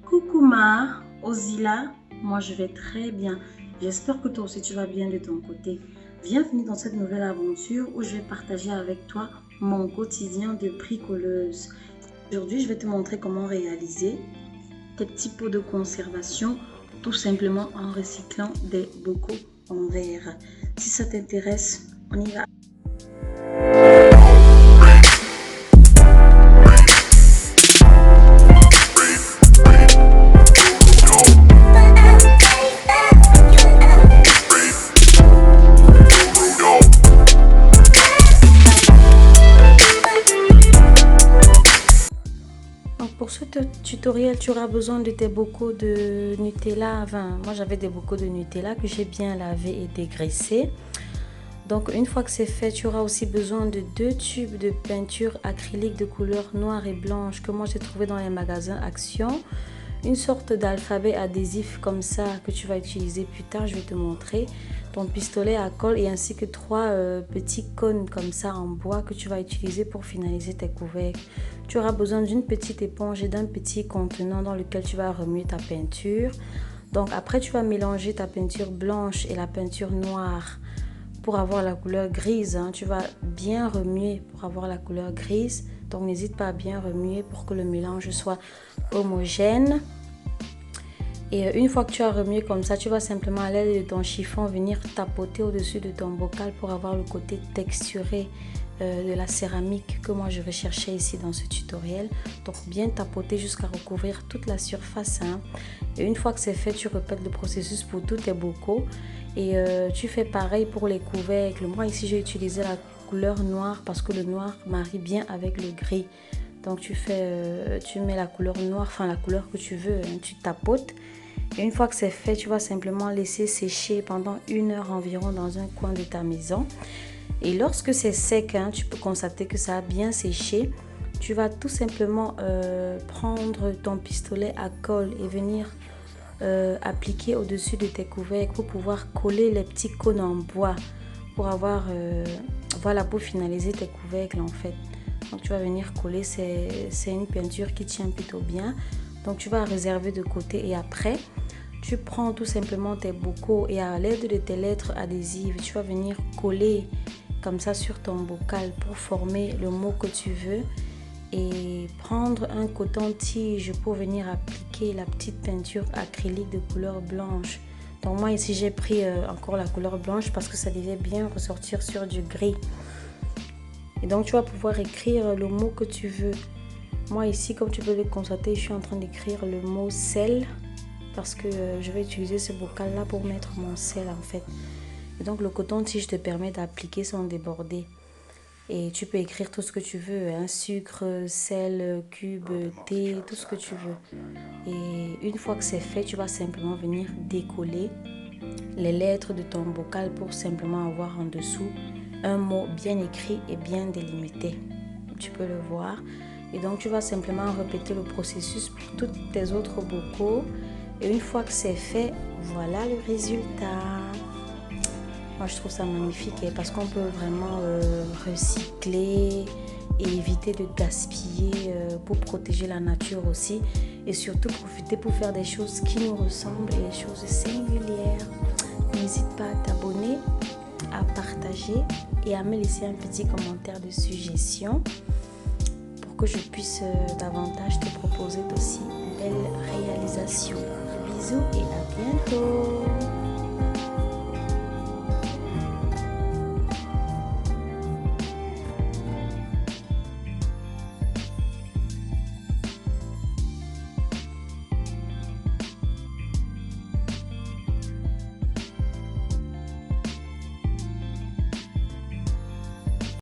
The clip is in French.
Coucou Ma, Ozila, moi je vais très bien. J'espère que toi aussi tu vas bien de ton côté. Bienvenue dans cette nouvelle aventure où je vais partager avec toi mon quotidien de bricoleuse. Aujourd'hui, je vais te montrer comment réaliser tes petits pots de conservation tout simplement en recyclant des bocaux en verre. Si ça t'intéresse, on y va. Pour ce tutoriel, tu auras besoin de tes bocaux de Nutella. Enfin, moi j'avais des bocaux de Nutella que j'ai bien lavés et dégraissés. Donc une fois que c'est fait, tu auras aussi besoin de 2 tubes de peinture acrylique de couleur noire et blanche que moi j'ai trouvé dans les magasins Action. Une sorte d'alphabet adhésif comme ça que tu vas utiliser plus tard, je vais te montrer. Ton pistolet à colle et ainsi que 3 petits cônes comme ça en bois que tu vas utiliser pour finaliser tes couvercles. Tu auras besoin d'une petite éponge et d'un petit contenant dans lequel tu vas remuer ta peinture. Donc après tu vas mélanger ta peinture blanche et la peinture noire pour avoir la couleur grise. Tu vas bien remuer pour avoir la couleur grise. Donc n'hésite pas à bien remuer pour que le mélange soit homogène. Et une fois que tu as remué comme ça, tu vas simplement à l'aide de ton chiffon venir tapoter au-dessus de ton bocal pour avoir le côté texturé de la céramique que moi je vais chercher ici dans ce tutoriel. Donc bien tapoter jusqu'à recouvrir toute la surface. Et une fois que c'est fait, tu répètes le processus pour tous tes bocaux. Et tu fais pareil pour les couvercles. Moi ici j'ai utilisé la couleur noire parce que le noir marie bien avec le gris. Donc tu mets la couleur noire, enfin la couleur que tu veux, tu tapotes. Et une fois que c'est fait, tu vas simplement laisser sécher pendant 1 heure environ dans un coin de ta maison. Et lorsque c'est sec, tu peux constater que ça a bien séché. Tu vas tout simplement prendre ton pistolet à colle et venir appliquer au-dessus de tes couvercles pour pouvoir coller les petits cônes en bois pour avoir, voilà, pour finaliser tes couvercles en fait. Donc tu vas venir coller, c'est une peinture qui tient plutôt bien. Donc tu vas réserver de côté et après tu prends tout simplement tes bocaux et à l'aide de tes lettres adhésives, tu vas venir coller comme ça sur ton bocal pour former le mot que tu veux et prendre un coton-tige pour venir appliquer la petite peinture acrylique de couleur blanche. Donc moi ici j'ai pris encore la couleur blanche parce que ça devait bien ressortir sur du gris. Et donc tu vas pouvoir écrire le mot que tu veux. Moi ici, comme tu peux le constater, je suis en train d'écrire le mot sel parce que je vais utiliser ce bocal là pour mettre mon sel en fait. Et donc le coton-tige te permet d'appliquer sans déborder. Et tu peux écrire tout ce que tu veux, sucre, sel, cube, thé, tout ce que tu veux. Et une fois que c'est fait, tu vas simplement venir décoller les lettres de ton bocal pour simplement avoir en dessous un mot bien écrit et bien délimité. Tu peux le voir. Et donc tu vas simplement répéter le processus pour tous tes autres bocaux. Et une fois que c'est fait, voilà le résultat. Moi je trouve ça magnifique parce qu'on peut vraiment recycler et éviter de gaspiller pour protéger la nature aussi. Et surtout profiter pour faire des choses qui nous ressemblent et des choses singulières. N'hésite pas à t'abonner, à partager et à me laisser un petit commentaire de suggestion pour que je puisse davantage te proposer d'aussi belles réalisations. Bisous et à bientôt.